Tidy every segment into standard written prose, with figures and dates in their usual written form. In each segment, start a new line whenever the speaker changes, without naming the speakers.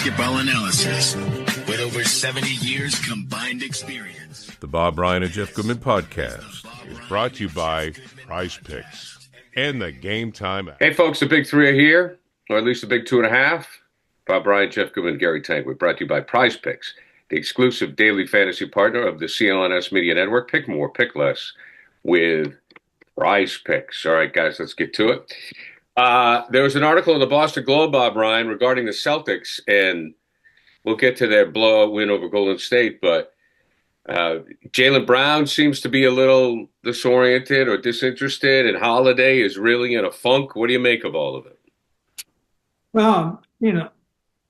basketball analysis with over 70 years combined experience.
The Bob Ryan and Jeff Goodman podcast is brought to you by Prize Picks and the Game Time app.
Hey, folks, the big three are here, or at least the big 2.5. Bob Ryan, Jeff Goodman, Gary Tanguay, brought to you by Prize Picks, the exclusive daily fantasy partner of the CLNS Media Network. Pick more, pick less with Prize Picks. All right, guys, let's get to it. There was an article in the Boston Globe, Bob Ryan, regarding the Celtics, and we'll get to their blowout win over Golden State, but Jaylen Brown seems to be a little disoriented or disinterested, and Holiday is really in a funk. What do you make of all of it?
Well,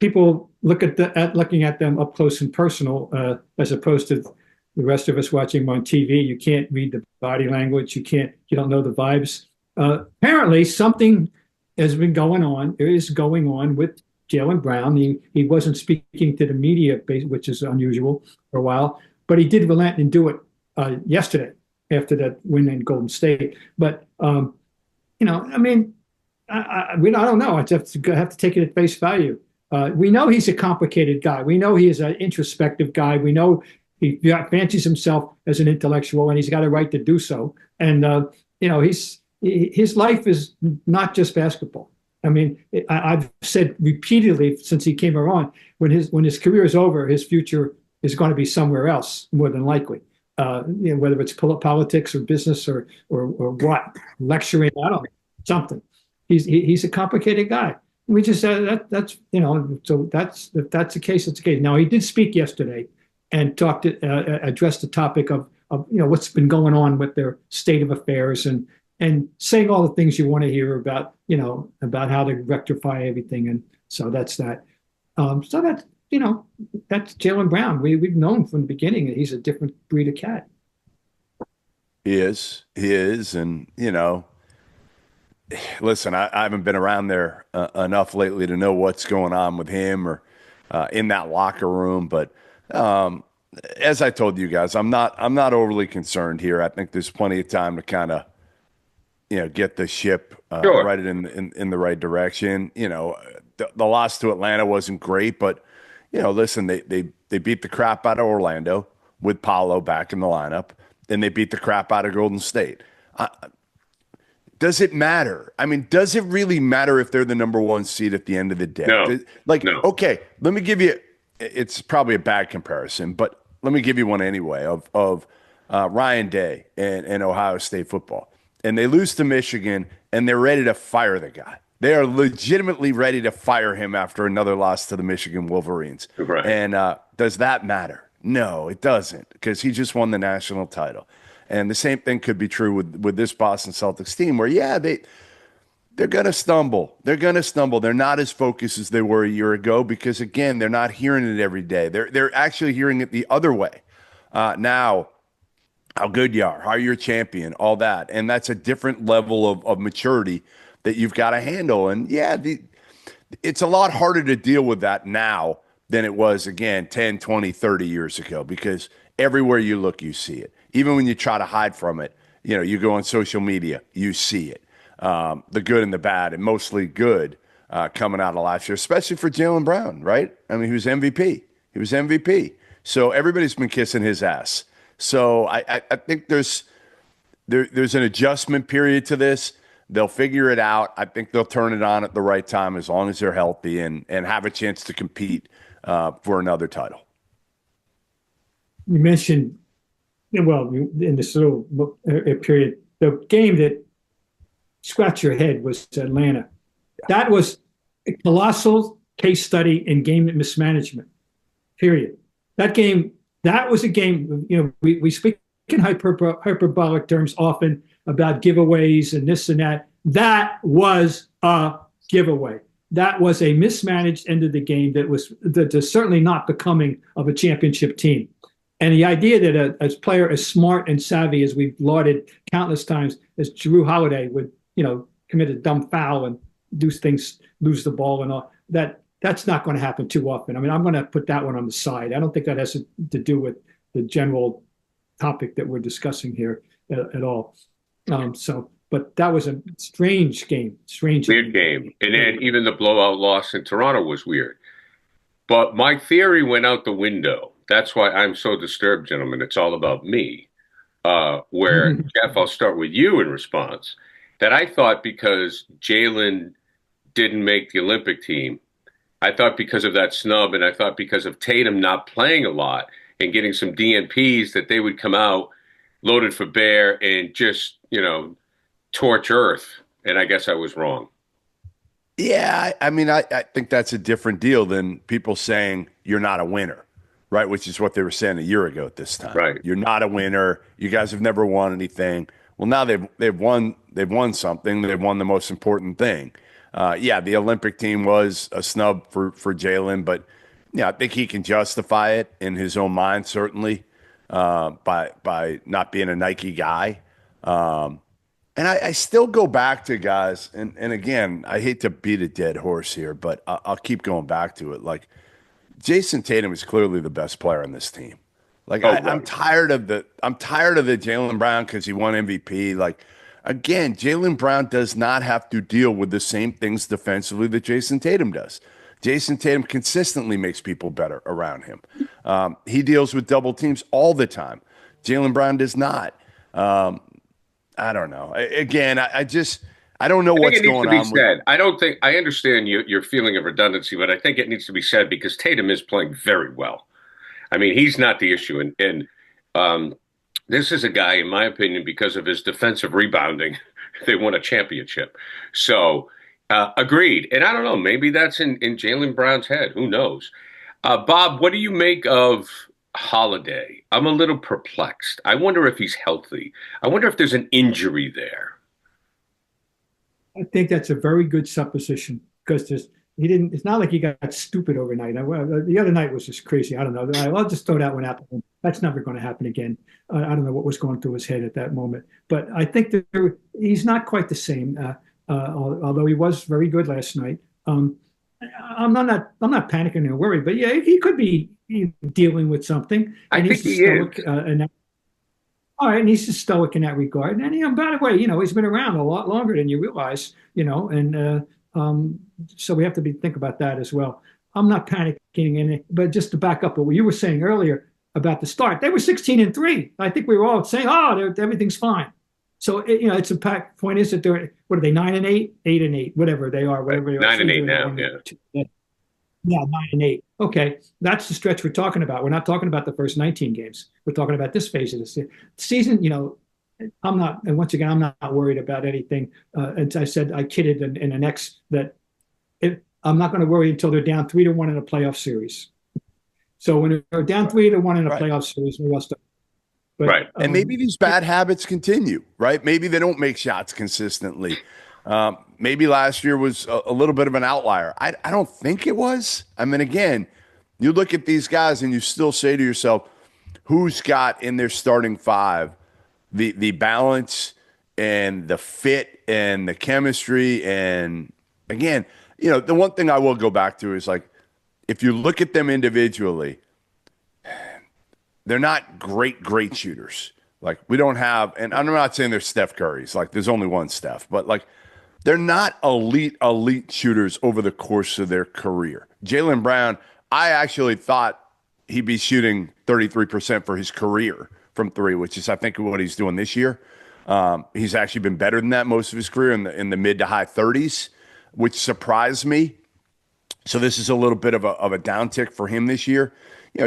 people looking at them up close and personal, as opposed to the rest of us watching them on TV. You can't read the body language. You don't know the vibes. Apparently, something has been going on. There is going on with Jaylen Brown. He wasn't speaking to the media, which is unusual for a while, but he did relent and do it yesterday after that win in Golden State. But I don't know. I have to take it at face value. We know he's a complicated guy. We know he is an introspective guy. We know he fancies himself as an intellectual, and he's got a right to do so. And his life is not just basketball. I mean, I've said repeatedly since he came around, when his career is over, his future is going to be somewhere else, more than likely. Whether it's politics or business or what, lecturing, I don't know, something. He's a complicated guy. We just said that's so that's if that's the case, it's the case. Now, he did speak yesterday and addressed the topic of what's been going on with their state of affairs and saying all the things you want to hear about how to rectify everything. And so that's that. So that's that's Jaylen Brown. We've known from the beginning that he's a different breed of cat.
He is, and listen, I haven't been around there enough lately to know what's going on with him or in that locker room. But as I told you guys, I'm not overly concerned here. I think there's plenty of time to kind of get the ship right in the right direction. The loss to Atlanta wasn't great, but listen, they beat the crap out of Orlando with Paolo back in the lineup, and they beat the crap out of Golden State. Does it matter? I mean, does it really matter if they're the number one seed at the end of the day?
No. No.
Okay, let me give you, it's probably a bad comparison, but let me give you one anyway of Ryan Day and Ohio State football. And they lose to Michigan, and they're ready to fire the guy. They are legitimately ready to fire him after another loss to the Michigan Wolverines.
Right.
And does that matter? No, it doesn't, because he just won the national title. And the same thing could be true with this Boston Celtics team where, they're going to stumble. They're going to stumble. They're not as focused as they were a year ago because, again, they're not hearing it every day. They're actually hearing it the other way. Now, how good you are, how you're a champion, all that. And that's a different level of maturity that you've got to handle. And, it's a lot harder to deal with that now than it was, again, 10, 20, 30 years ago because everywhere you look, you see it. Even when you try to hide from it, you go on social media, you see it. The good and the bad, and mostly good coming out of last year, especially for Jaylen Brown, right? I mean, he was MVP. So everybody's been kissing his ass. So I think there's an adjustment period to this. They'll figure it out. I think they'll turn it on at the right time as long as they're healthy and have a chance to compete for another title.
You mentioned, in this little period, the game that scratch your head was Atlanta. Yeah. That was a colossal case study in game mismanagement, period. That was a game, we speak in hyperbolic terms often about giveaways and this and that. That was a giveaway. That was a mismanaged end of the game that was certainly not becoming of a championship team. And the idea that a player as smart and savvy as we've lauded countless times as Jrue Holiday would, commit a dumb foul and do things, lose the ball and all that's not going to happen too often. I mean, I'm going to put that one on the side. I don't think that has to do with the general topic that we're discussing here at all. But that was a strange game.
Weird game. And then even the blowout loss in Toronto was weird. But my theory went out the window. That's why I'm so disturbed, gentlemen. It's all about me. Where, Jeff, I'll start with you in response. That I thought because Jaylen didn't make the Olympic team, I thought because of that snub, and I thought because of Tatum not playing a lot and getting some DNPs, that they would come out loaded for bear and just, torch Earth. And I guess I was wrong.
Yeah, I mean, I think that's a different deal than people saying you're not a winner, right? Which is what they were saying a year ago at this time.
Right.
You're not a winner. You guys have never won anything. Well, now they've won something. They've won the most important thing. Yeah, the Olympic team was a snub for Jaylen, but yeah, I think he can justify it in his own mind, certainly, by not being a Nike guy. And I still go back to guys, and again, I hate to beat a dead horse here, but I'll keep going back to it. Like, Jason Tatum is clearly the best player on this team. Like,
Right.
I'm tired of the Jaylen Brown because he won MVP. Like, again, Jaylen Brown does not have to deal with the same things defensively that Jason Tatum does. Jason Tatum consistently makes people better around him. He deals with double teams all the time. Jaylen Brown does not. I don't know. Again, I don't know what's going on.
I don't think I understand your feeling of redundancy, but I think it needs to be said because Tatum is playing very well. I mean, he's not the issue, and this is a guy, in my opinion, because of his defensive rebounding, they won a championship. So, agreed. And I don't know, maybe that's in Jaylen Brown's head. Who knows? Bob, what do you make of Holiday? I'm a little perplexed. I wonder if he's healthy. I wonder if there's an injury there.
I think that's a very good supposition because it's not like he got stupid overnight. The other night was just crazy. I don't know. I'll just throw that one out. That's never going to happen again. I don't know what was going through his head at that moment, but I think that he's not quite the same. Although he was very good last night. I'm not panicking or worried, but yeah, he could be dealing with something.
I think he is.
All right, and he's just stoic in that regard. And by the way, he's been around a lot longer than you realize. And so we have to think about that as well. I'm not panicking, but just to back up what you were saying earlier about the start, they were 16-3. I think we were all saying, everything's fine. So it's a point is that they're 9-8, 8-8, whatever they are, whatever they are.
9-8 now, yeah.
Yeah, 9-8. Okay, that's the stretch we're talking about. We're not talking about the first 19 games. We're talking about this phase of the season. I'm not, and once again, I'm not worried about anything. As I said, I kidded in the next that I'm not going to worry until they're down 3-1 in a playoff series. So when they're down 3-1 in a playoff series, maybe I'll start. But,
right.
And maybe these bad habits continue, right? Maybe they don't make shots consistently. Maybe last year was a little bit of an outlier. I don't think it was. I mean, again, you look at these guys and you still say to yourself, who's got in their starting five the balance and the fit and the chemistry? And again, the one thing I will go back to is like, if you look at them individually, they're not great shooters. Like we don't have, and I'm not saying they're Steph Curry's, like there's only one Steph, but like they're not elite shooters over the course of their career. Jaylen Brown, I actually thought he'd be shooting 33% for his career from three, which is I think what he's doing this year. He's actually been better than that most of his career in the mid to high 30s, which surprised me. So this is a little bit of a downtick for him this year.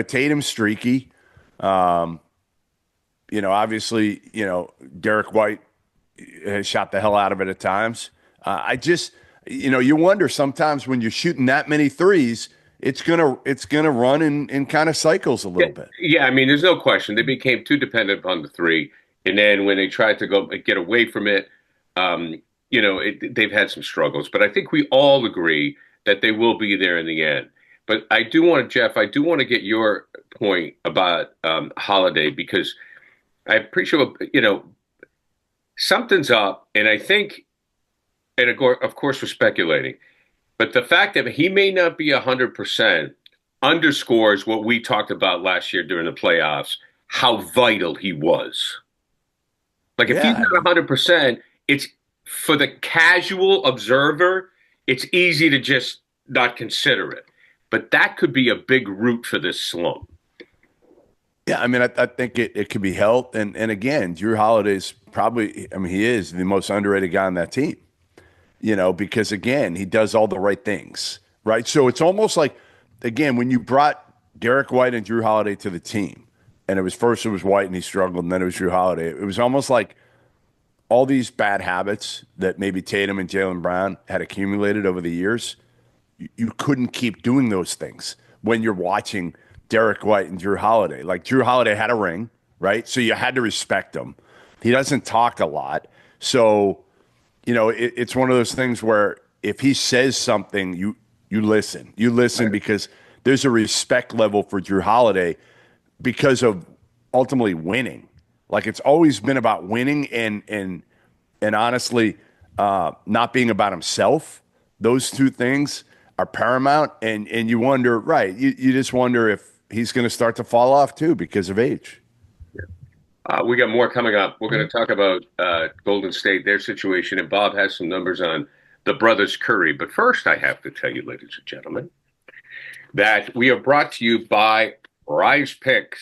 Tatum's streaky. Obviously, Derek White has shot the hell out of it at times. You wonder sometimes when you're shooting that many threes, it's gonna run in kind of cycles a little bit.
Yeah, I mean, there's no question they became too dependent upon the three, and then when they tried to go get away from it, they've had some struggles. But I think we all agree that they will be there in the end. But I do want to, Jeff, get your point about Holiday because I appreciate, something's up. And I think, and of course we're speculating, but the fact that he may not be 100% underscores what we talked about last year during the playoffs, how vital he was. Like if he's not 100%, it's for the casual observer, it's easy to just not consider it. but that could be a big root for this slump.
Yeah, I mean, I think it could be health. And again, Jrue Holiday's probably, I mean, he is the most underrated guy on that team, because, again, he does all the right things, right? So it's almost like, again, when you brought Derek White and Jrue Holiday to the team, and it was White and he struggled, and then it was Jrue Holiday, it was almost like all these bad habits that maybe Tatum and Jaylen Brown had accumulated over the years, you couldn't keep doing those things when you're watching Derek White and Jrue Holiday. Like, Jrue Holiday had a ring, right? So you had to respect him. He doesn't talk a lot. So, it's one of those things where if he says something, you listen. You listen because there's a respect level for Jrue Holiday because of ultimately winning. Like, it's always been about winning and honestly not being about himself. Those two things are paramount. And you wonder, right, you just wonder if he's going to start to fall off too because of age.
We got more coming up. We're going to talk about Golden State, their situation, and Bob has some numbers on the brothers Curry. But first, I have to tell you, ladies and gentlemen, that we are brought to you by Prize Picks.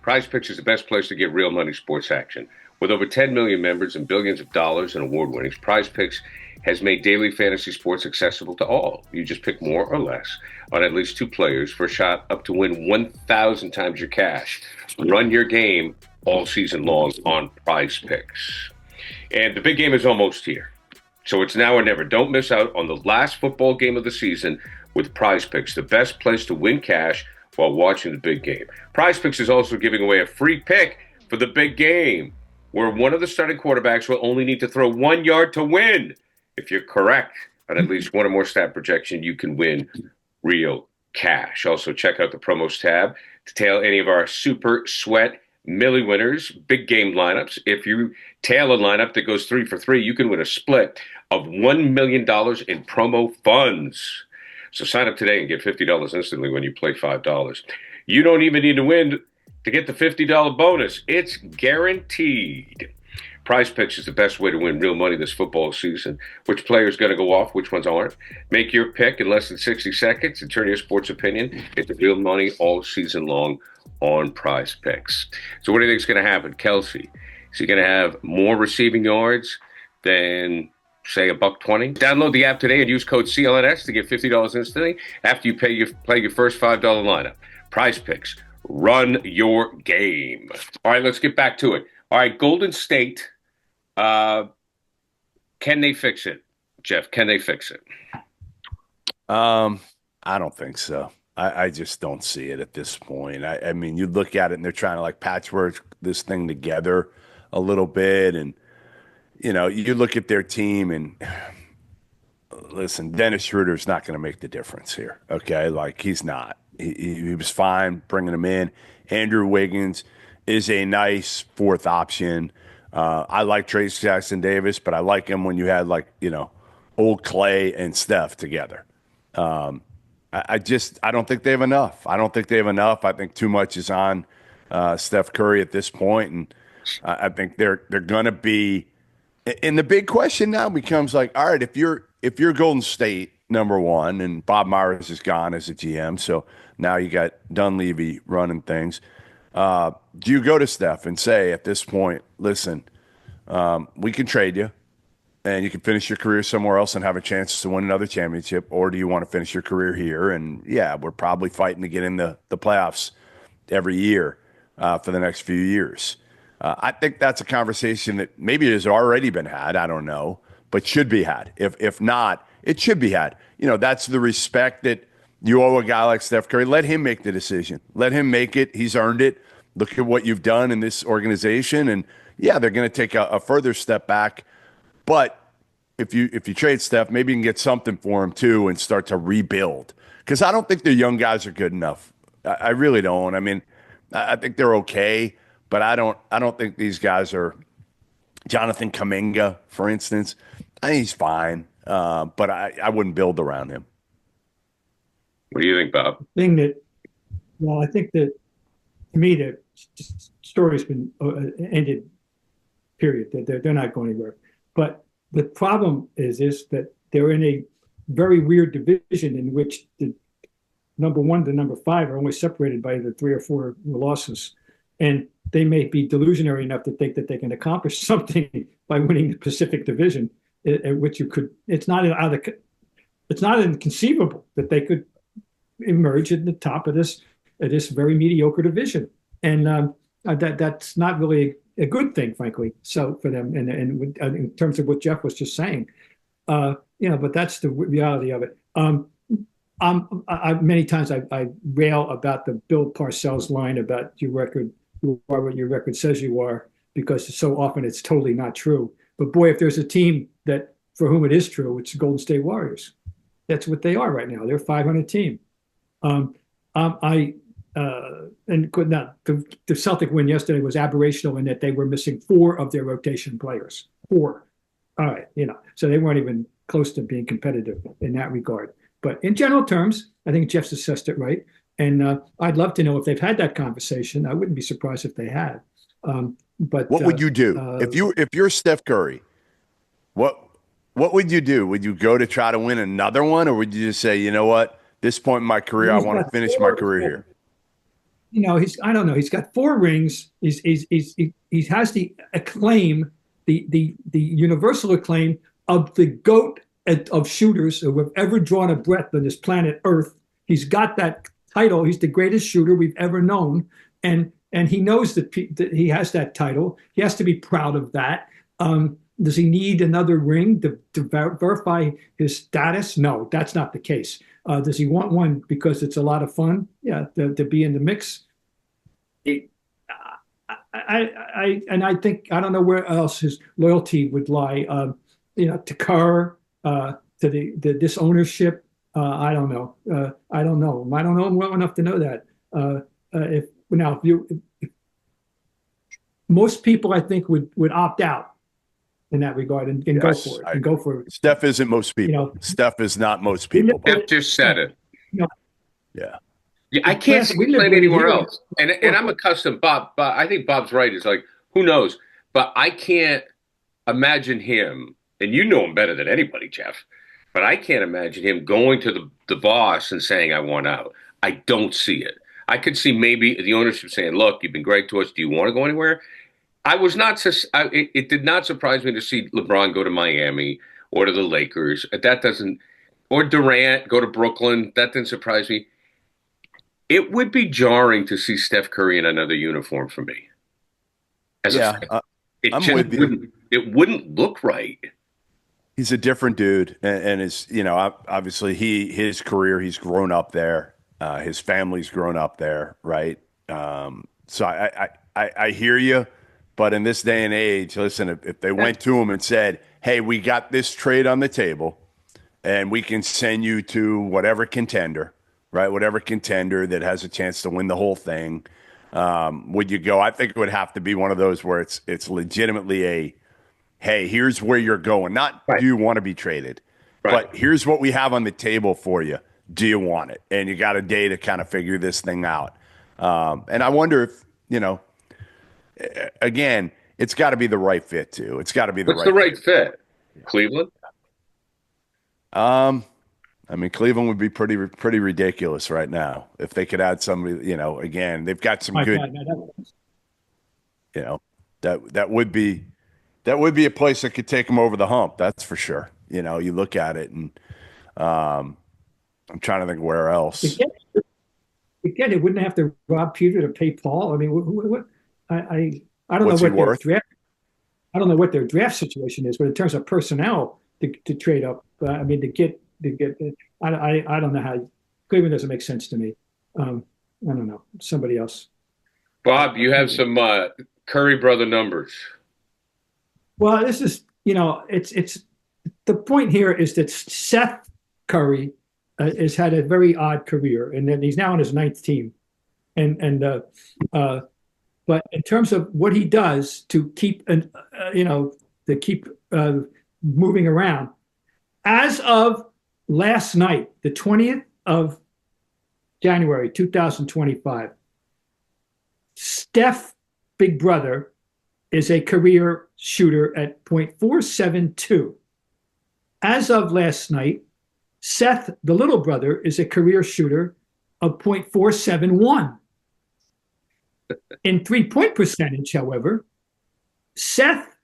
Prize Picks is the best place to get real money sports action. With over 10 million members and billions of dollars in award winnings, Prize Picks has made daily fantasy sports accessible to all. You just pick more or less on at least two players for a shot up to win 1,000 times your cash. Run your game all season long on Prize Picks. And the big game is almost here. So it's now or never. Don't miss out on the last football game of the season with Prize Picks, the best place to win cash while watching the big game. Prize Picks is also giving away a free pick for the big game, where one of the starting quarterbacks will only need to throw 1 yard to win. If you're correct on at least one or more stat projection, you can win real cash. Also, check out the promos tab to tail any of our super sweat Millie winners, big game lineups. If you tail a lineup that goes 3 for 3, you can win a split of $1 million in promo funds. So sign up today and get $50 instantly when you play $5. You don't even need to win to get the $50 bonus. It's guaranteed. Prize Picks is the best way to win real money this football season. Which player's going to go off, which ones aren't. Make your pick in less than 60 seconds and turn your sports opinion into real money all season long on Prize Picks. So what do you think is going to happen? Kelsey, is he going to have more receiving yards than, say, $120? Download the app today and use code CLNS to get $50 instantly after you play your first $5 lineup. Prize Picks. Run your game. All right, let's get back to it. All right, Golden State, can they fix it? Jeff, can they fix it?
I don't think so. I just don't see it at this point. I mean, you look at it and they're trying to like patchwork this thing together a little bit. And, you look at their team and listen, Dennis Schroeder's not going to make the difference here. Okay. Like he's not. He was fine bringing him in. Andrew Wiggins is a nice fourth option. I like Trace Jackson Davis, but I like him when you had old Clay and Steph together. I don't think they have enough. I think too much is on Steph Curry at this point, and I think they're going to be. And the big question now becomes like, all right, if you're Golden State, number one, and Bob Myers is gone as a GM, so now you got Dunleavy running things. Do you go to Steph and say at this point, listen, we can trade you and you can finish your career somewhere else and have a chance to win another championship, or do you want to finish your career here? And yeah, we're probably fighting to get in the playoffs every year for the next few years. I think that's a conversation that maybe has already been had. I don't know, but should be had. If not, it should be had. That's the respect that you owe a guy like Steph Curry. Let him make the decision. Let him make it. He's earned it. Look at what you've done in this organization. And yeah, they're going to take a further step back. But if you trade Steph, maybe you can get something for him too and start to rebuild. Because I don't think the young guys are good enough. I really don't. I mean, I think they're okay, but I don't think these guys are. Jonathan Kuminga, for instance, I think he's fine, but I wouldn't build around him.
What do you think, Bob?
I think that to me the story's been ended. Period. They're not going anywhere. But the problem is that they're in a very weird division in which the number 1 to number 5 are only separated by the 3 or 4 losses. And they may be delusionary enough to think that they can accomplish something by winning the Pacific Division, at which it's not inconceivable that they could emerge at the top of this very mediocre division. And that's not really a good thing, frankly. So for them, and in terms of what Jeff was just saying, but that's the reality of it. Many times I rail about the Bill Parcells line about your record, you are what your record says you are, because so often it's totally not true. But boy, if there's a team that for whom it is true, it's the Golden State Warriors. That's what they are right now. They're a 500 team. The Celtic win yesterday was aberrational in that they were missing 4 of their rotation players. 4. All right, so they weren't even close to being competitive in that regard. But in general terms, I think Jeff's assessed it right. And I'd love to know if they've had that conversation. I wouldn't be surprised if they had. But
what would you do if you're Steph Curry? What would you do? Would you go to try to win another one, or would you just say, you know what, this point in my career, I want to finish my career here?
I don't know. He's got 4 rings. He has the acclaim, the universal acclaim of the GOAT of shooters who have ever drawn a breath on this planet Earth. He's got that title. He's the greatest shooter we've ever known, and he knows that he has that title. He has to be proud of that. Does he need another ring to verify his status? No, that's not the case. Does he want one because it's a lot of fun? Yeah, to be in the mix. I think I don't know where else his loyalty would lie. To Kerr, to this ownership. I don't know. I don't know him well enough to know that. If most people, I think, would opt out in that regard and go for it. And go for it.
Steph isn't most people. Steph is not most people.
Steph just said it.
Yeah.
I can't see him playing anywhere else. And I'm accustomed, Bob. I think Bob's right. It's like, who knows? But I can't imagine him, and you know him better than anybody, Jeff, but I can't imagine him going to the boss and saying, I want out. I don't see it. I could see maybe the ownership saying, look, you've been great to us. Do you want to go anywhere? It did not surprise me to see LeBron go to Miami or to the Lakers. Or Durant go to Brooklyn. That didn't surprise me. It would be jarring to see Steph Curry in another uniform for me. It wouldn't look right.
He's a different dude, and is obviously his career, he's grown up there. His family's grown up there, right? So I hear you. But in this day and age, listen, if they went to him and said, hey, we got this trade on the table and we can send you to whatever contender, right? Whatever contender that has a chance to win the whole thing, would you go? I think it would have to be one of those where it's legitimately a, hey, here's where you're going. Not do you want to be traded, but here's what we have on the table for you. Do you want it? And you got a day to kind of figure this thing out. And I wonder if, again, it's got to be the right fit too. It's got to be
the right fit. Cleveland?
Cleveland would be pretty ridiculous right now if they could add somebody. Again, they've got some good. That would be a place that could take them over the hump. That's for sure. You look at it, and I'm trying to think where else.
Again, it wouldn't have to rob Peter to pay Paul. I mean, what? I don't know what their draft. I don't know what their draft situation is, but in terms of personnel to trade up, to get. I don't know how Cleveland doesn't make sense to me. I don't know. Somebody else.
Bob, you have some Curry brother numbers.
Well, this is it's the point here is that Seth Curry has had a very odd career, and then he's now on his 9th team, but in terms of what he does to keep moving around, as of last night, the 20th of January, 2025, Steph, big brother, is a career shooter at .472. As of last night, Seth, the little brother, is a career shooter of .471. In three-point percentage, however, Seth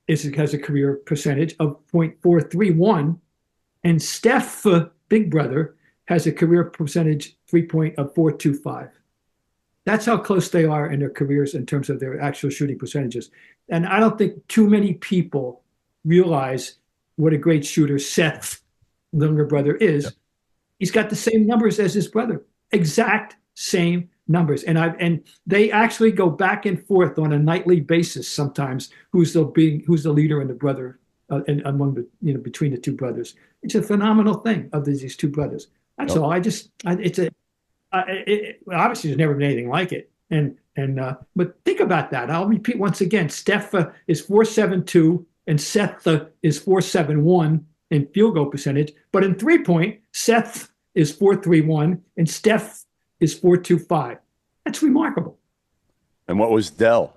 has a career percentage of .431, and Steph, big brother, has a career percentage three-point of .425. That's how close they are in their careers in terms of their actual shooting percentages. And I don't think too many people realize what a great shooter Seth's younger brother is. Yep. He's got the same numbers as his brother, exact same numbers. And they actually go back and forth on a nightly basis sometimes who's the leader and the brother and among the between the two brothers. It's a phenomenal thing of these two brothers. That's all. Obviously there's never been anything like it. But think about that. I'll repeat once again. Steph is 4.72 and Seth is 4.71 in field goal percentage. But in 3-point, Seth is 4.31 and Steph is 4.25. That's remarkable.
And what was Dell?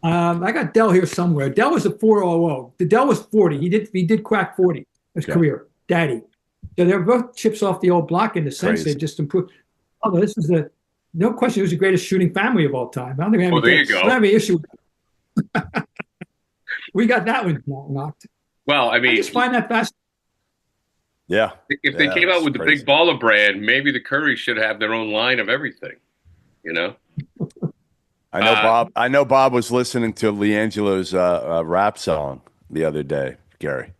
I got Dell here somewhere. Dell was a 4.00. The Dell was 40. He did crack 40 his career. Daddy. So they're both chips off the old block in the sense they just improved. Oh, this is no question. It was the greatest shooting family of all time. I don't think I don't have any issue. We got that one knocked.
Well, I mean,
I just find that fascinating.
Yeah.
If they came out with the Big Baller brand, maybe the Currys should have their own line of everything.
I know Bob was listening to LiAngelo's rap song the other day, Gary.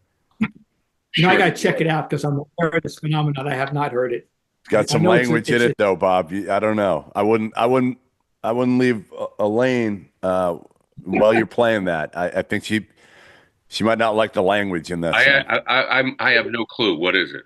I got to check it out because I'm aware of this phenomenon. I have not heard it.
It's got some language in it, though, Bob. I don't know. I wouldn't leave a lane while you're playing that. I think she might not like the language in that song.
I have no clue. What is it?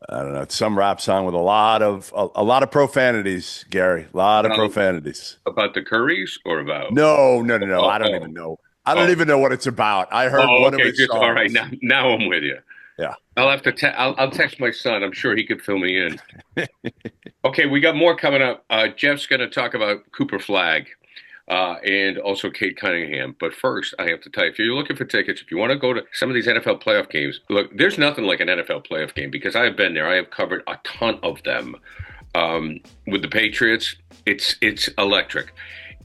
I don't know. It's some rap song with a lot of profanities, Gary. A lot of profanities.
About the Currys or about?
No. I don't even know. I don't even know what it's about. I heard one of his songs.
All right, now I'm with you.
Yeah.
I'll have to. I'll text my son. I'm sure he could fill me in. Okay, we got more coming up. Jeff's going to talk about Cooper Flagg and also Cade Cunningham. But first, I have to tell you, if you're looking for tickets, if you want to go to some of these NFL playoff games, look, there's nothing like an NFL playoff game because I have been there. I have covered a ton of them with the Patriots. It's electric,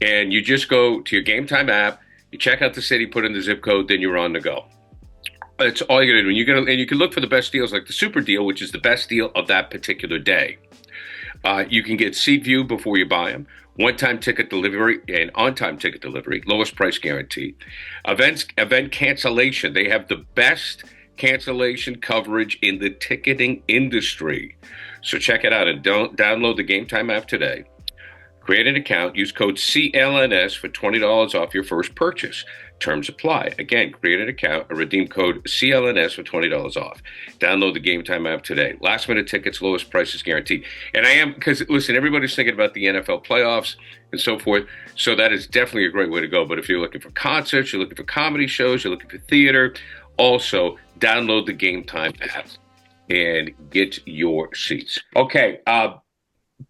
and you just go to your Game Time app. You check out the city, put in the zip code, then you're on the go. That's all you're going to do. And you can look for the best deals like the Super Deal, which is the best deal of that particular day. You can get seat view before you buy them, one-time ticket delivery and on-time ticket delivery, lowest price guarantee. Event cancellation. They have the best cancellation coverage in the ticketing industry. So check it out and download the Game Time app today. Create an account, use code CLNS for $20 off your first purchase. Terms apply. Again, create an account and redeem code CLNS for $20 off. Download the Game Time app today. Last minute tickets, lowest prices guaranteed. And because listen, everybody's thinking about the NFL playoffs and so forth. So that is definitely a great way to go. But if you're looking for concerts, you're looking for comedy shows, you're looking for theater, also download the Game Time app and get your seats. Okay,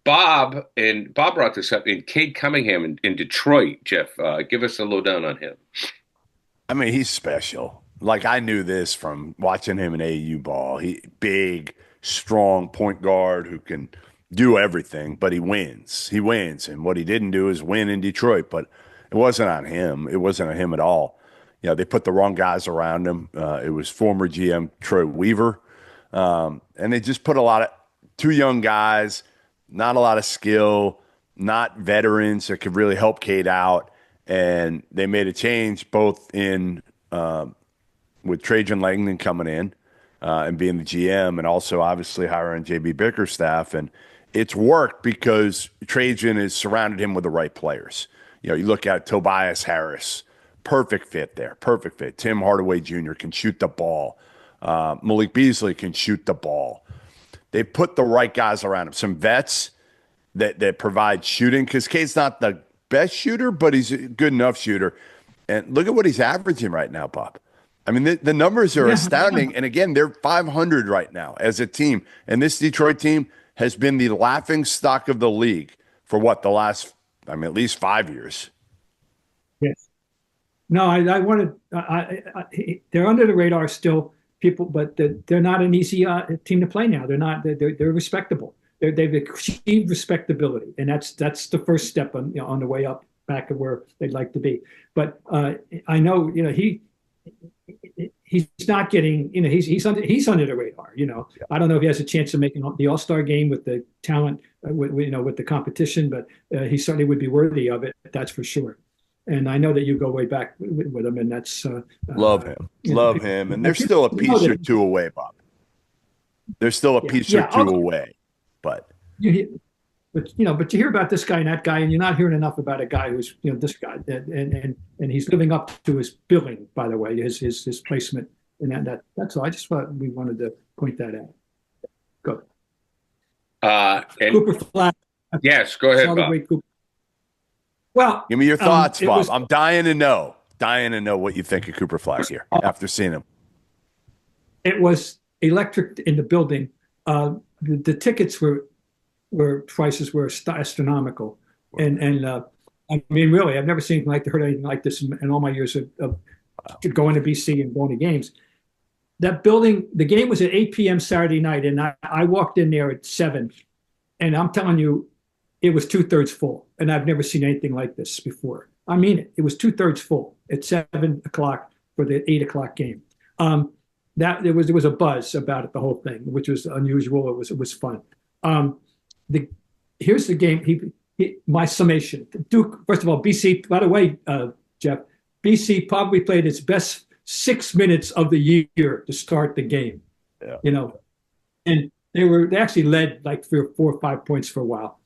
Bob brought this up in Cade Cunningham in Detroit. Jeff, give us a lowdown on him.
I mean, he's special. Like, I knew this from watching him in AAU ball. He big, strong point guard who can do everything, but he wins. He wins, and what he didn't do is win in Detroit. But it wasn't on him. It wasn't on him at all. They put the wrong guys around him. It was former GM Troy Weaver, and they just put two young guys. Not a lot of skill, not veterans that could really help Cade out. And they made a change both in with Trajan Langdon coming in and being the GM and also obviously hiring JB Bickerstaff. And it's worked because Trajan has surrounded him with the right players. You look at Tobias Harris, perfect fit there, perfect fit. Tim Hardaway Jr. can shoot the ball. Malik Beasley can shoot the ball. They put the right guys around him. Some vets that provide shooting because Cade's not the best shooter, but he's a good enough shooter. And look at what he's averaging right now, Bob. I mean, the numbers are astounding. And again, they're 500 right now as a team. And this Detroit team has been the laughing stock of the league for the last, at least 5 years.
Yes. No, I wanted, they're under the radar still. they're not an easy team to play now. They're not. They're respectable. They've achieved respectability, and that's the first step on the way up back of where they'd like to be. But I know he's not getting, he's under the radar. I don't know if he has a chance of making the All-Star game with the talent, with the competition, but he certainly would be worthy of it. That's for sure. And I know that you go way back with him, and that's
love him. And they're still a piece or two away, Bob. They're still a piece or two away, but.
But you hear about this guy and that guy, and you're not hearing enough about a guy who's this guy, and he's living up to his billing. By the way, his placement, and that's all. I just thought we wanted to point that out. Go.
And
Cooper Flagg.
Yes, go ahead, Bob.
Well,
give me your thoughts, Bob. I'm dying to know what you think of Cooper Flagg here after seeing him.
It was electric in the building. The tickets prices were astronomical, and I mean, really, I've never seen heard anything like this in all my years of going to BC and going to games. That building, the game was at 8 p.m. Saturday night, and I walked in there at 7, and I'm telling you, it was 2/3 full, and I've never seen anything like this before. I mean it. It was 2/3 full at 7 o'clock for the 8 o'clock game. There was a buzz about it, the whole thing, which was unusual. It was fun. Here's the game. My summation. Duke, first of all, BC. By the way, Jeff, BC probably played its best 6 minutes of the year to start the game. Yeah. And they actually led like 4 or 5 points for a while,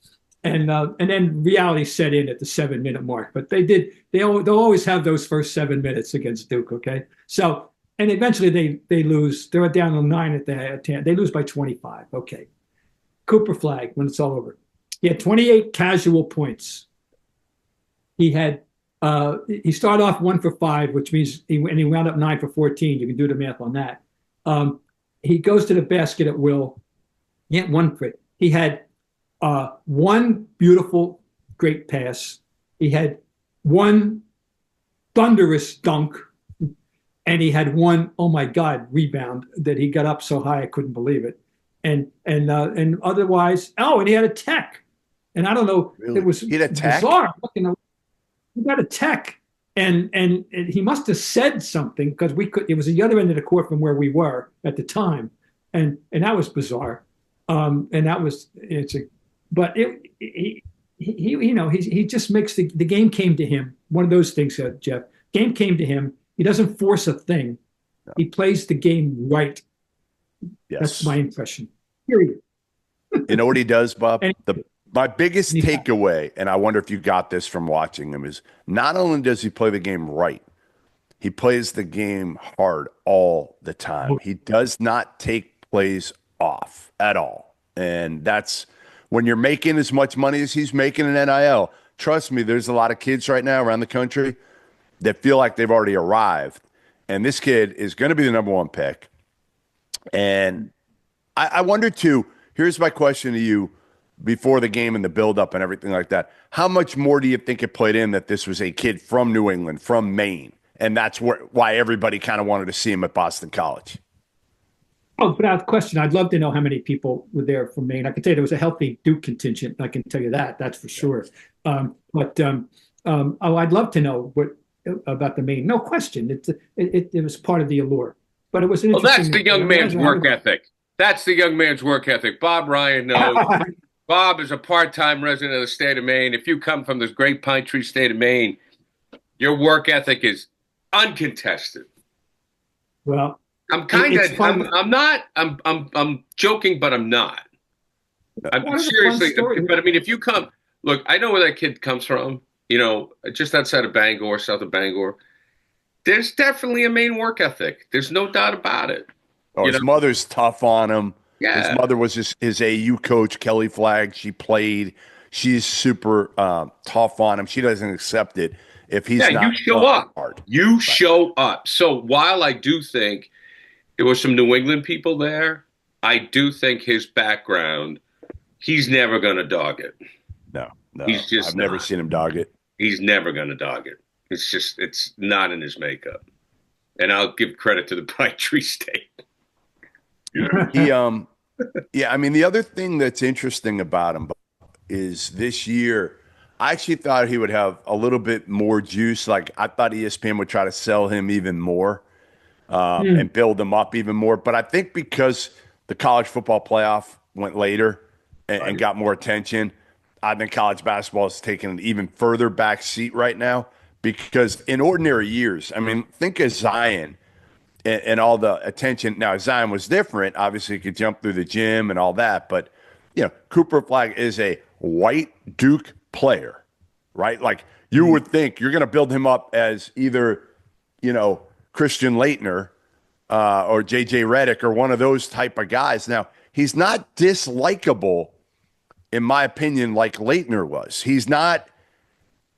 and then reality set in at the 7-minute mark. But they'll always have those first 7 minutes against Duke. Okay, so and eventually they lose. They're down to 9 at the 10. They lose by 25. Okay. Cooper Flagg, when it's all over, he had 28 casual points. He started off 1 for 5, which means he wound up 9 for 14. You can do the math on that. He goes to the basket at will. He had 1 for it. He had 1 beautiful, great pass. He had 1 thunderous dunk, and he had 1, oh my God, rebound that he got up so high I couldn't believe it. And otherwise, and he had a tech, and I don't know,
really?
It was
he had a tech?
Bizarre. He got a tech, and he must have said something because it was the other end of the court from where we were at the time, and that was bizarre, and that was he just makes the game came to him. One of those things, Jeff. Game came to him. He doesn't force a thing. No. He plays the game right.
Yes.
That's my impression. Period.
You know what he does, Bob? My biggest takeaway, and I wonder if you got this from watching him, is not only does he play the game right, he plays the game hard all the time. He does not take plays off at all. And that's when you're making as much money as he's making in NIL. Trust me, there's a lot of kids right now around the country that feel like they've already arrived. And this kid is going to be the number 1 pick. And I wonder, too, here's my question to you before the game and the buildup and everything like that. How much more do you think it played in that this was a kid from New England, from Maine, and that's why everybody kind of wanted to see him at Boston College?
Oh, without question. I'd love to know how many people were there from Maine. I can tell you there was a healthy Duke contingent. I can tell you that's for sure. I'd love to know about the Maine. No question. It was part of the allure. But it was an interesting.
That's the young man's work ethic. That's the young man's work ethic. Bob Ryan knows. Bob is a part-time resident of the state of Maine. If you come from this great pine tree state of Maine, your work ethic is uncontested.
Well,
I'm joking, but I'm not. I'm seriously, but I mean, if you come, look, I know where that kid comes from, just outside of Bangor, south of Bangor. There's definitely a Maine work ethic. There's no doubt about it.
Oh, his mother's tough on him.
Yeah.
His mother was his AU coach, Kelly Flagg. She played. She's super tough on him. She doesn't accept it if he's not.
You show up. Hard. You show up. So while I do think there was some New England people there, I do think his background, he's never going to dog it.
No.
I've
never seen him dog it.
He's never going to dog it. It's not in his makeup. And I'll give credit to the Pine Tree State.
He yeah, I mean the other thing that's interesting about him is this year I actually thought he would have a little bit more juice. Like I thought ESPN would try to sell him even more and build him up even more. But I think because the college football playoff went later and got more attention, I think college basketball is taking an even further back seat right now because in ordinary years, I mean, think of Zion and all the attention. Now, Zion was different. Obviously, he could jump through the gym and all that. But, Cooper Flagg is a white Duke player, right? Like you would think you're going to build him up as either, Christian Laettner or JJ Redick or one of those type of guys. Now, he's not dislikable, in my opinion, like Laettner was. He's not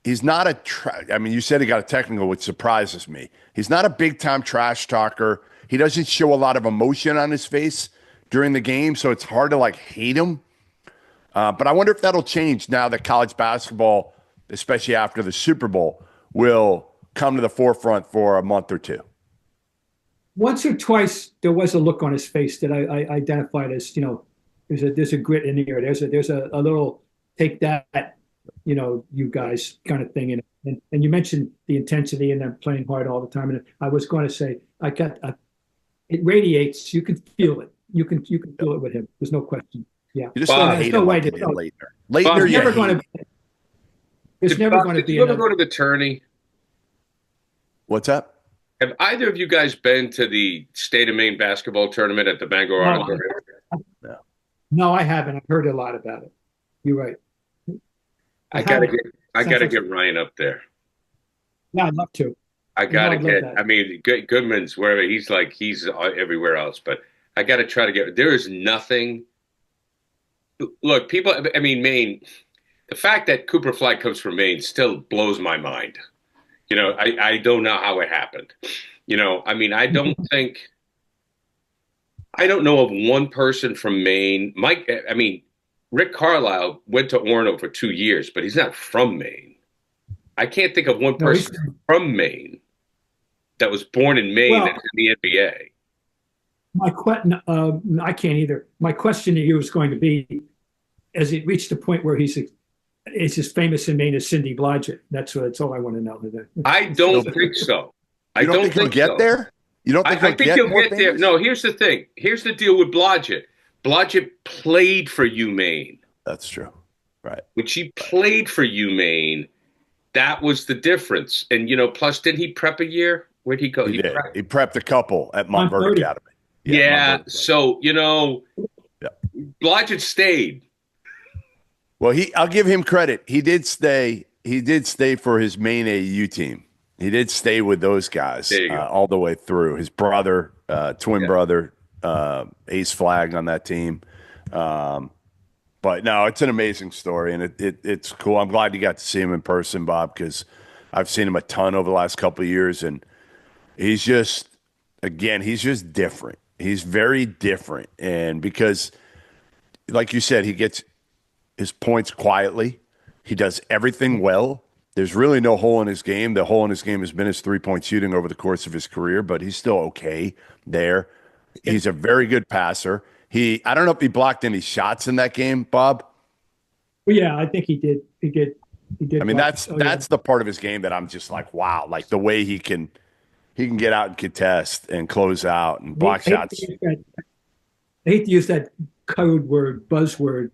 I mean, you said he got a technical, which surprises me. He's not a big-time trash talker. He doesn't show a lot of emotion on his face during the game, so it's hard to, hate him. But I wonder if that'll change now that college basketball, especially after the Super Bowl, will come to the forefront for a month or two.
Once or twice, there was a look on his face that I identified as, there's a grit in the air. There's a little take that, you guys kind of thing. And you mentioned the intensity and them playing hard all the time. And I was going to say, it radiates. You can feel it. You can feel it with him. There's no question. Yeah.
You just don't hate him like Laettner. Laettner,
There's never going to be.
Did you ever go to the tourney?
What's up?
Have either of you guys been to the State of Maine basketball tournament at the Bangor Auditorium?
No, I haven't. I've heard a lot about it. You're right.
I gotta get Ryan up there.
Yeah, I'd love to.
I mean, Goodman's wherever he's everywhere else, but I got to try to get. There is nothing. Look, people. I mean, Maine. The fact that Cooper Flagg comes from Maine still blows my mind. I don't know how it happened. I mean, I don't know of one person from Maine. Rick Carlisle went to Orono for 2 years, but he's not from Maine. I can't think of one person from Maine that was born in Maine that's in the NBA.
I can't either. My question to you is going to be, as it reached the point where he's as famous in Maine as Cindy Blodgett. That's all I want to know.
I don't think so.
I don't think he'll get there? You don't think
I think he'll get there. No, here's the thing. Here's the deal with Blodgett. Blodgett played for UMaine.
That's true. Right.
When she played for UMaine, that was the difference. And, plus, didn't he prep a year? Where'd he go?
He did. He prepped a couple at Montverde Academy.
Yeah. So, Blodgett stayed.
Well, I'll give him credit. He did stay. He did stay for his main AU team. He did stay with those guys all the way through. His brother, twin brother, Ace Flagg on that team. But no, it's an amazing story, and it's cool. I'm glad you got to see him in person, Bob, because I've seen him a ton over the last couple of years, and he's just different. He's very different, and because, like you said, he gets his points quietly. He does everything well. There's really no hole in his game. The hole in his game has been his three-point shooting over the course of his career, but he's still okay there. He's a very good passer. I don't know if he blocked any shots in that game, Bob.
Well, yeah, I think he did. He did.
I mean, that's the part of his game that I'm just like, wow, like the way he can get out and contest and close out and block shots.
I hate to use that code word, buzzword,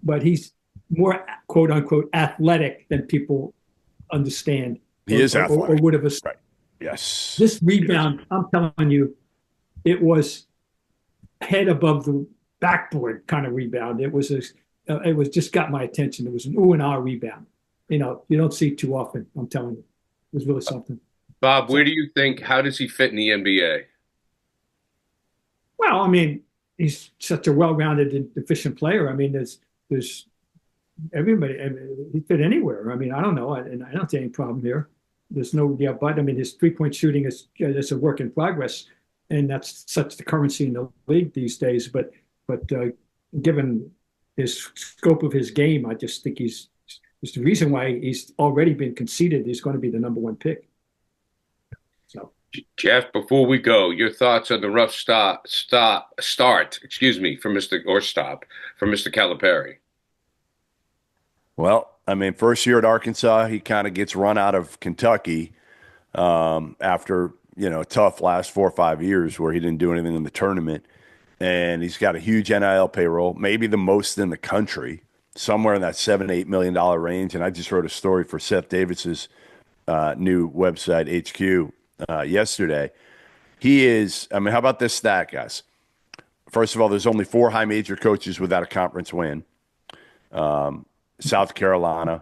but he's more quote unquote athletic than people understand.
He is athletic.
Or would have.
Right. Yes.
This rebound, I'm telling you, it was head above the backboard kind of rebound. It was just got my attention. It was an ooh and ah rebound. You don't see it too often. I'm telling you, it was really something.
Bob, where do you think? How does he fit in the NBA?
Well, I mean, he's such a well-rounded and efficient player. I mean, there's everybody. I mean, he fit anywhere. I mean, I don't know, and I don't see any problem here. There's no but I mean, his three-point shooting is a work in progress, and that's such the currency in the league these days. But given his scope of his game, I just think there's the reason why he's already been conceded he's going to be the number one pick. So
Jeff, before we go, your thoughts on the rough start, from Mr. Calipari.
Well, I mean, first year at Arkansas, he kind of gets run out of Kentucky after, a tough last 4 or 5 years where he didn't do anything in the tournament. And he's got a huge NIL payroll, maybe the most in the country, somewhere in that $7-8 million range. And I just wrote a story for Seth Davis's new website, HQ, yesterday. He is, I mean, how about this stat, guys? First of all, there's only 4 high major coaches without a conference win. South Carolina,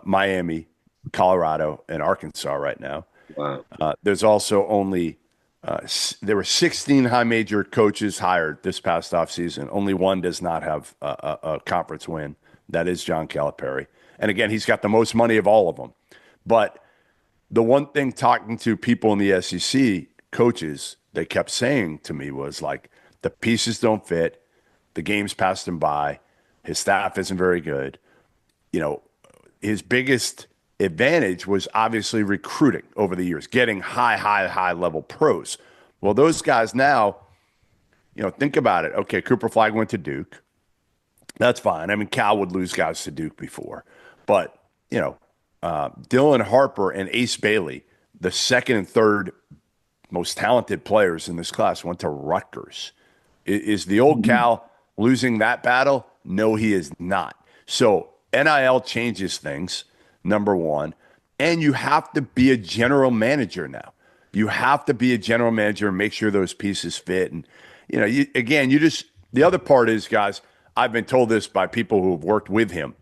Miami, Colorado, and Arkansas right now.
Wow.
There's also only there were 16 high major coaches hired this past offseason. Only one does not have a conference win. That is John Calipari. And again, he's got the most money of all of them. But the one thing talking to people in the SEC, coaches, they kept saying to me was like, the pieces don't fit. The game's passed him by. His staff isn't very good. His biggest advantage was obviously recruiting over the years, getting high level pros. Well, those guys now, think about it. Okay, Cooper Flagg went to Duke. That's fine. I mean, Cal would lose guys to Duke before. But, Dylan Harper and Ace Bailey, the second and third most talented players in this class, went to Rutgers. Is the old Cal losing that battle? No, he is not. So NIL changes things, number one. And you have to be a general manager now. You have to be a general manager and make sure those pieces fit. And, the other part is, guys, I've been told this by people who have worked with him,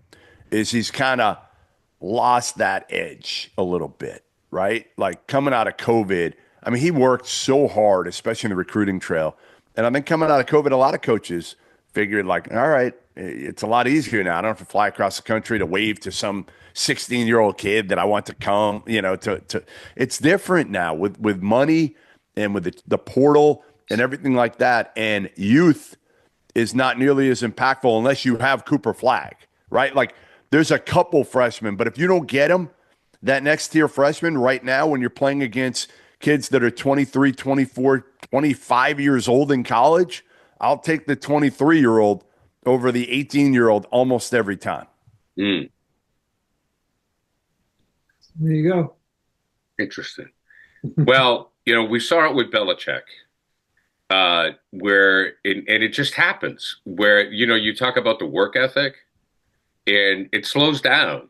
is he's kind of lost that edge a little bit, right? Like coming out of COVID, I mean, he worked so hard, especially in the recruiting trail. And I think coming out of COVID, a lot of coaches figured like, all right, it's a lot easier now. I don't have to fly across the country to wave to some 16-year-old kid that I want to come, it's different now with money and with the portal and everything like that. And youth is not nearly as impactful unless you have Cooper Flagg, right? Like there's a couple freshmen, but if you don't get them, that next tier freshman right now, when you're playing against kids that are 23, 24, 25 years old in college, I'll take the 23-year-old over the 18-year-old almost every time.
Mm.
There you go.
Interesting. Well, we saw it with Belichick, where it just happens where, you talk about the work ethic and it slows down.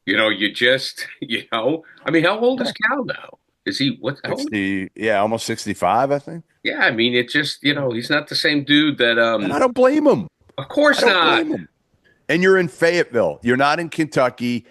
You just, I mean, how old is Cal now? Is he, what?
60, yeah, almost 65, I think.
Yeah, I mean, it just, he's not the same dude that.
And I don't blame him.
Of course not.
And you're in Fayetteville. You're not in Kentucky.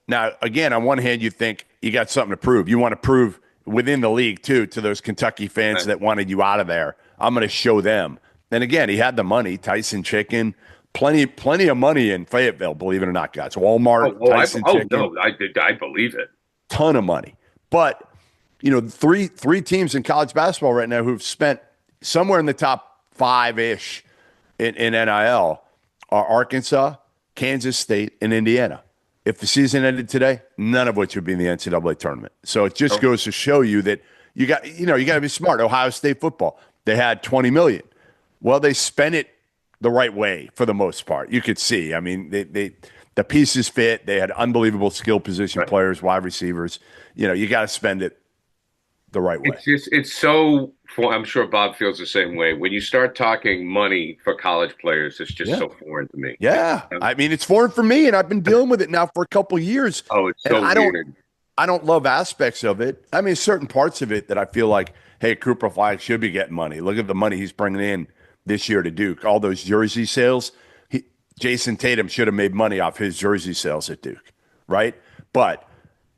Now, again, on one hand, you think you got something to prove. You want to prove within the league, too, to those Kentucky fans that wanted you out of there. I'm going to show them. And again, he had the money, Tyson Chicken, plenty of money in Fayetteville, believe it or not, guys. Walmart, Tyson Chicken.
No, I believe it.
Ton of money. But, three teams in college basketball right now who've spent somewhere in the top 5-ish in NIL are Arkansas, Kansas State, and Indiana. If the season ended today, none of which would be in the NCAA tournament. So it just goes to show you that you got to be smart. Ohio State football, they had $20 million. Well, they spent it the right way for the most part. You could see. I mean, the pieces fit. They had unbelievable skill position players, wide receivers. You got to spend it the right way.
It's so. I'm sure Bob feels the same way. When you start talking money for college players, it's just so foreign to me.
Yeah, I mean, it's foreign for me, and I've been dealing with it now for a couple of years.
Oh, it's so weird.
I don't love aspects of it. I mean, certain parts of it that I feel like, hey, Cooper Flagg should be getting money. Look at the money he's bringing in this year to Duke. All those jersey sales. Jason Tatum should have made money off his jersey sales at Duke, right? But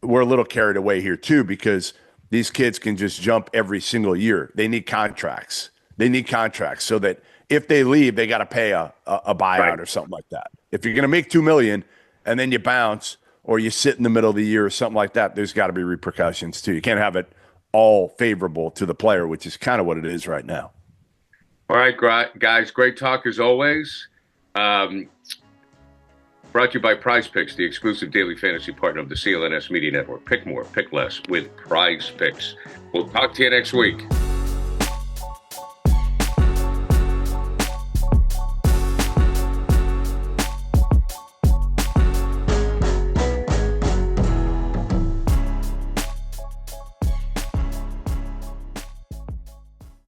we're a little carried away here too because these kids can just jump every single year. They need contracts. So that if they leave, they got to pay a buyout or something like that. If you're going to make $2 million and then you bounce or you sit in the middle of the year or something like that, there's got to be repercussions too. You can't have it all favorable to the player, which is kind of what it is right now.
All right, guys, great talk as always. Brought to you by Prize Picks, the exclusive daily fantasy partner of the CLNS Media Network. Pick more, pick less with Prize Picks. We'll talk to you next week.